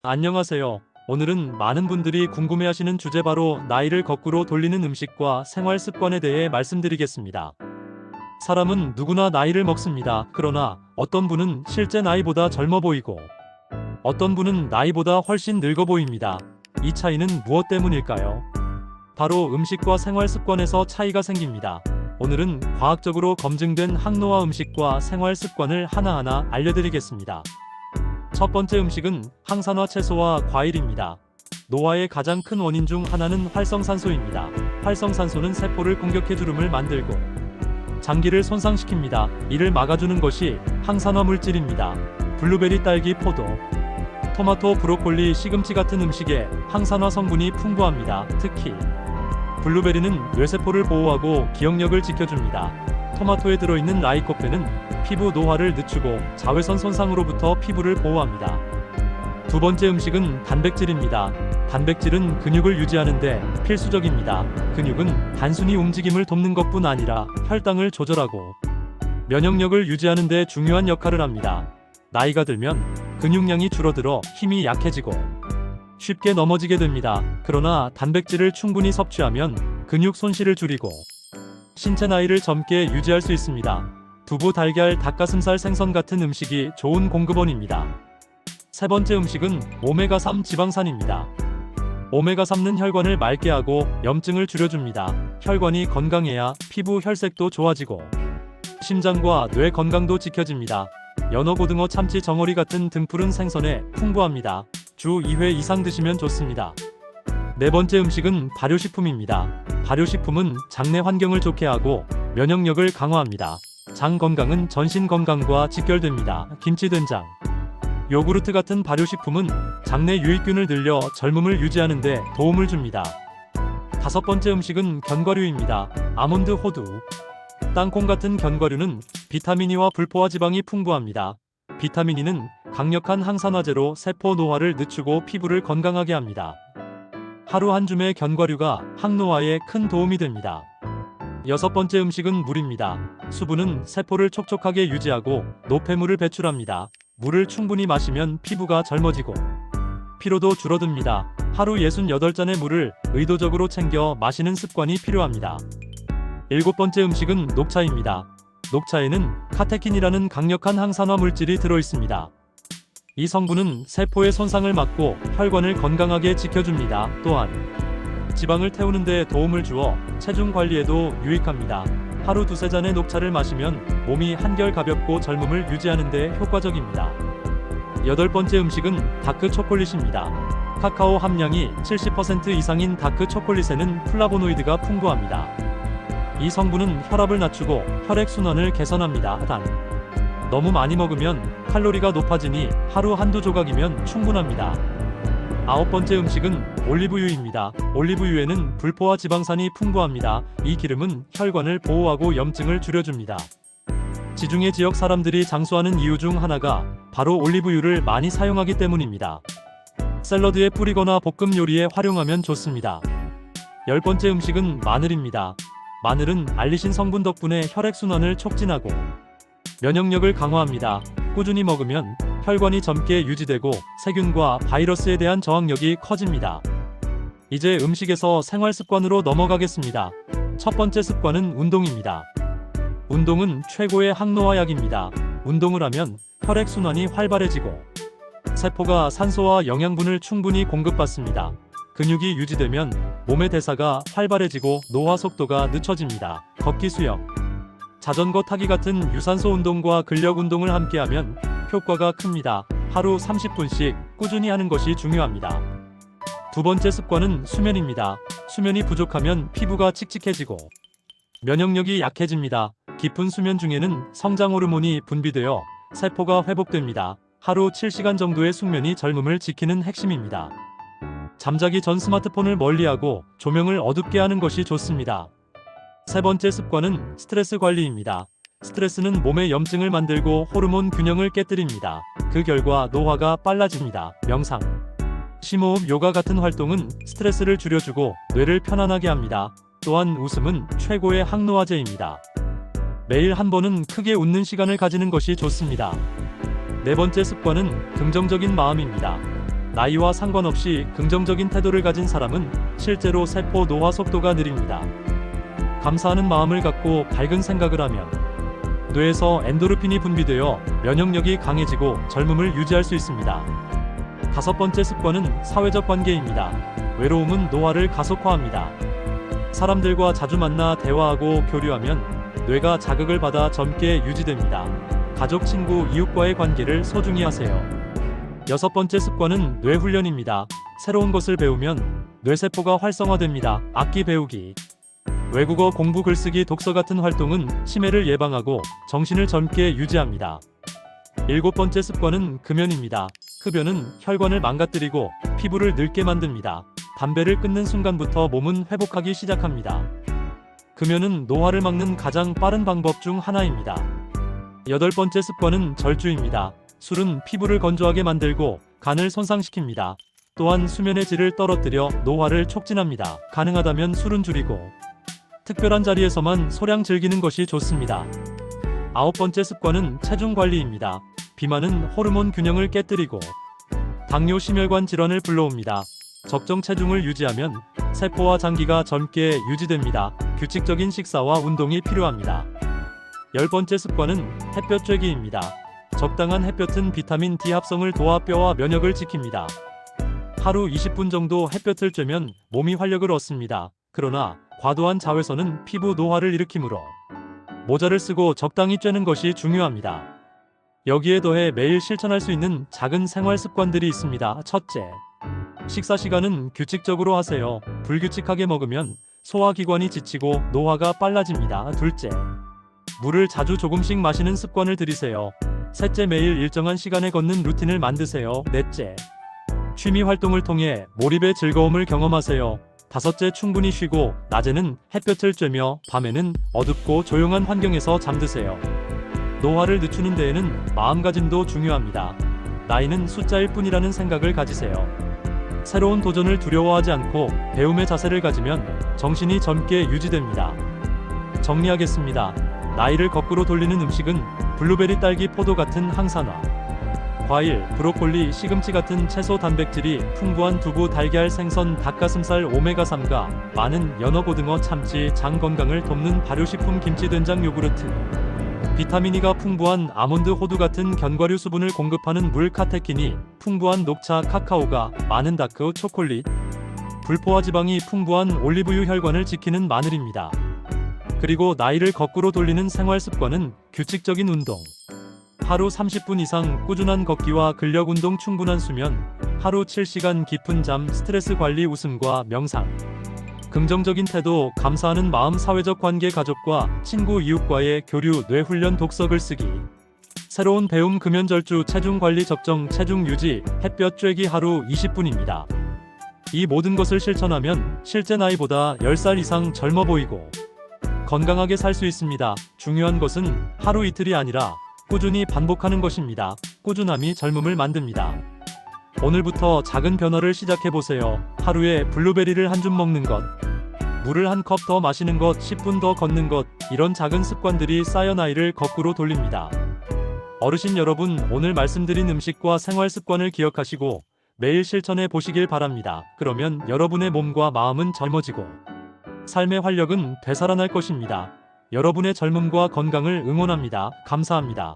안녕하세요. 오늘은 많은 분들이 궁금해하시는 주제 바로 나이를 거꾸로 돌리는 음식과 생활 습관에 대해 말씀드리겠습니다. 사람은 누구나 나이를 먹습니다. 그러나 어떤 분은 실제 나이보다 젊어 보이고 어떤 분은 나이보다 훨씬 늙어 보입니다. 이 차이는 무엇 때문일까요? 바로 음식과 생활 습관에서 차이가 생깁니다. 오늘은 과학적으로 검증된 항노화 음식과 생활 습관을 하나하나 알려드리겠습니다. 첫 번째 음식은 항산화 채소와 과일입니다. 노화의 가장 큰 원인 중 하나는 활성산소입니다. 활성산소는 세포를 공격해 주름을 만들고 장기를 손상시킵니다. 이를 막아주는 것이 항산화 물질입니다. 블루베리, 딸기, 포도, 토마토, 브로콜리, 시금치 같은 음식에 항산화 성분이 풍부합니다. 특히 블루베리는 뇌세포를 보호하고 기억력을 지켜줍니다. 토마토에 들어있는 라이코펜은 피부 노화를 늦추고 자외선 손상으로부터 피부를 보호합니다. 두 번째 음식은 단백질입니다. 단백질은 근육을 유지하는 데 필수적입니다. 근육은 단순히 움직임을 돕는 것뿐 아니라 혈당을 조절하고 면역력을 유지하는 데 중요한 역할을 합니다. 나이가 들면 근육량이 줄어들어 힘이 약해지고 쉽게 넘어지게 됩니다. 그러나 단백질을 충분히 섭취하면 근육 손실을 줄이고 신체 나이를 젊게 유지할 수 있습니다. 두부, 달걀, 닭가슴살, 생선 같은 음식이 좋은 공급원입니다. 세 번째 음식은 오메가3 지방산입니다. 오메가3는 혈관을 맑게 하고 염증을 줄여줍니다. 혈관이 건강해야 피부 혈색도 좋아지고 심장과 뇌 건강도 지켜집니다. 연어, 고등어, 참치, 정어리 같은 등푸른 생선에 풍부합니다. 주 2회 이상 드시면 좋습니다. 네 번째 음식은 발효식품입니다. 발효식품은 장내 환경을 좋게 하고 면역력을 강화합니다. 장 건강은 전신 건강과 직결됩니다. 김치, 된장, 요구르트 같은 발효식품은 장내 유익균을 늘려 젊음을 유지하는 데 도움을 줍니다. 다섯 번째 음식은 견과류입니다. 아몬드, 호두, 땅콩 같은 견과류는 비타민 E와 불포화 지방이 풍부합니다. 비타민 E는 강력한 항산화제로 세포 노화를 늦추고 피부를 건강하게 합니다. 하루 한 줌의 견과류가 항노화에 큰 도움이 됩니다. 여섯 번째 음식은 물입니다. 수분은 세포를 촉촉하게 유지하고 노폐물을 배출합니다. 물을 충분히 마시면 피부가 젊어지고 피로도 줄어듭니다. 하루 68잔의 물을 의도적으로 챙겨 마시는 습관이 필요합니다. 일곱 번째 음식은 녹차입니다. 녹차에는 카테킨이라는 강력한 항산화 물질이 들어있습니다. 이 성분은 세포의 손상을 막고 혈관을 건강하게 지켜줍니다. 또한 지방을 태우는 데 도움을 주어 체중 관리에도 유익합니다. 하루 두세 잔의 녹차를 마시면 몸이 한결 가볍고 젊음을 유지하는 데 효과적입니다. 여덟 번째 음식은 다크 초콜릿입니다. 카카오 함량이 70% 이상인 다크 초콜릿에는 플라보노이드가 풍부합니다. 이 성분은 혈압을 낮추고 혈액순환을 개선합니다. 단, 너무 많이 먹으면 칼로리가 높아지니 하루 한두 조각이면 충분합니다. 아홉 번째 음식은 올리브유입니다. 올리브유에는 불포화 지방산이 풍부합니다. 이 기름은 혈관을 보호하고 염증을 줄여줍니다. 지중해 지역 사람들이 장수하는 이유 중 하나가 바로 올리브유를 많이 사용하기 때문입니다. 샐러드에 뿌리거나 볶음 요리에 활용하면 좋습니다. 열 번째 음식은 마늘입니다. 마늘은 알리신 성분 덕분에 혈액순환을 촉진하고 면역력을 강화합니다. 꾸준히 먹으면 혈관이 젊게 유지되고 세균과 바이러스에 대한 저항력이 커집니다. 이제 음식에서 생활 습관으로 넘어가겠습니다. 첫 번째 습관은 운동입니다. 운동은 최고의 항노화약입니다. 운동을 하면 혈액순환이 활발해지고 세포가 산소와 영양분을 충분히 공급받습니다. 근육이 유지되면 몸의 대사가 활발해지고 노화 속도가 늦춰집니다. 걷기, 수영, 자전거 타기 같은 유산소 운동과 근력 운동을 함께하면 효과가 큽니다. 하루 30분씩 꾸준히 하는 것이 중요합니다. 두 번째 습관은 수면입니다. 수면이 부족하면 피부가 칙칙해지고 면역력이 약해집니다. 깊은 수면 중에는 성장 호르몬이 분비되어 세포가 회복됩니다. 하루 7시간 정도의 숙면이 젊음을 지키는 핵심입니다. 잠자기 전 스마트폰을 멀리하고 조명을 어둡게 하는 것이 좋습니다. 세 번째 습관은 스트레스 관리입니다. 스트레스는 몸에 염증을 만들고 호르몬 균형을 깨뜨립니다. 그 결과 노화가 빨라집니다. 명상, 심호흡, 요가 같은 활동은 스트레스를 줄여주고 뇌를 편안하게 합니다. 또한 웃음은 최고의 항노화제입니다. 매일 한 번은 크게 웃는 시간을 가지는 것이 좋습니다. 네 번째 습관은 긍정적인 마음입니다. 나이와 상관없이 긍정적인 태도를 가진 사람은 실제로 세포 노화 속도가 느립니다. 감사하는 마음을 갖고 밝은 생각을 하면 뇌에서 엔도르핀이 분비되어 면역력이 강해지고 젊음을 유지할 수 있습니다. 5번째 습관은 사회적 관계입니다. 외로움은 노화를 가속화합니다. 사람들과 자주 만나 대화하고 교류하면 뇌가 자극을 받아 젊게 유지됩니다. 가족, 친구, 이웃과의 관계를 소중히 하세요. 6번째 습관은 뇌 훈련입니다. 새로운 것을 배우면 뇌세포가 활성화됩니다. 악기 배우기, 외국어 공부, 글쓰기, 독서 같은 활동은 치매를 예방하고 정신을 젊게 유지합니다. 7번째 습관은 금연입니다. 흡연은 혈관을 망가뜨리고 피부를 늙게 만듭니다. 담배를 끊는 순간부터 몸은 회복하기 시작합니다. 금연은 노화를 막는 가장 빠른 방법 중 하나입니다. 8번째 습관은 절주입니다. 술은 피부를 건조하게 만들고 간을 손상시킵니다. 또한 수면의 질을 떨어뜨려 노화를 촉진합니다. 가능하다면 술은 줄이고 특별한 자리에서만 소량 즐기는 것이 좋습니다. 9번째 습관은 체중 관리입니다. 비만은 호르몬 균형을 깨뜨리고 당뇨, 심혈관 질환을 불러옵니다. 적정 체중을 유지하면 세포와 장기가 젊게 유지됩니다. 규칙적인 식사와 운동이 필요합니다. 10번째 습관은 햇볕 쬐기입니다. 적당한 햇볕은 비타민 D 합성을 도와 뼈와 면역을 지킵니다. 하루 20분 정도 햇볕을 쬐면 몸이 활력을 얻습니다. 그러나 과도한 자외선은 피부 노화를 일으키므로 모자를 쓰고 적당히 쬐는 것이 중요합니다. 여기에 더해 매일 실천할 수 있는 작은 생활 습관들이 있습니다. 첫째, 식사 시간은 규칙적으로 하세요. 불규칙하게 먹으면 소화기관이 지치고 노화가 빨라집니다. 둘째, 물을 자주 조금씩 마시는 습관을 들이세요. 셋째, 매일 일정한 시간에 걷는 루틴을 만드세요. 넷째, 취미 활동을 통해 몰입의 즐거움을 경험하세요. 다섯째, 충분히 쉬고 낮에는 햇볕을 쬐며 밤에는 어둡고 조용한 환경에서 잠드세요. 노화를 늦추는 데에는 마음가짐도 중요합니다. 나이는 숫자일 뿐이라는 생각을 가지세요. 새로운 도전을 두려워하지 않고 배움의 자세를 가지면 정신이 젊게 유지됩니다. 정리하겠습니다. 나이를 거꾸로 돌리는 음식은 블루베리, 딸기, 포도 같은 항산화 과일, 브로콜리, 시금치 같은 채소, 단백질이 풍부한 두부, 달걀, 생선, 닭가슴살, 오메가3가 많은 연어, 고등어, 참치, 장 건강을 돕는 발효식품, 김치, 된장, 요구르트, 비타민 E가 풍부한 아몬드, 호두 같은 견과류, 수분을 공급하는 물, 카테킨이 풍부한 녹차, 카카오가 많은 다크 초콜릿, 불포화 지방이 풍부한 올리브유, 혈관을 지키는 마늘입니다. 그리고 나이를 거꾸로 돌리는 생활 습관은 규칙적인 운동, 하루 30분 이상 꾸준한 걷기와 근력 운동, 충분한 수면, 하루 7시간 깊은 잠, 스트레스 관리, 웃음과 명상, 긍정적인 태도, 감사하는 마음, 사회적 관계, 가족과 친구, 이웃과의 교류, 뇌 훈련, 독서, 글쓰기, 새로운 배움, 금연, 절주, 체중 관리, 적정 체중 유지, 햇볕 쬐기, 하루 20분입니다. 이 모든 것을 실천하면 실제 나이보다 10살 이상 젊어 보이고 건강하게 살 수 있습니다. 중요한 것은 하루 이틀이 아니라 꾸준히 반복하는 것입니다. 꾸준함이 젊음을 만듭니다. 오늘부터 작은 변화를 시작해보세요. 하루에 블루베리를 한 줌 먹는 것, 물을 한 컵 더 마시는 것, 10분 더 걷는 것, 이런 작은 습관들이 쌓여 나이를 거꾸로 돌립니다. 어르신 여러분, 오늘 말씀드린 음식과 생활 습관을 기억하시고 매일 실천해 보시길 바랍니다. 그러면 여러분의 몸과 마음은 젊어지고 삶의 활력은 되살아날 것입니다. 여러분의 젊음과 건강을 응원합니다. 감사합니다.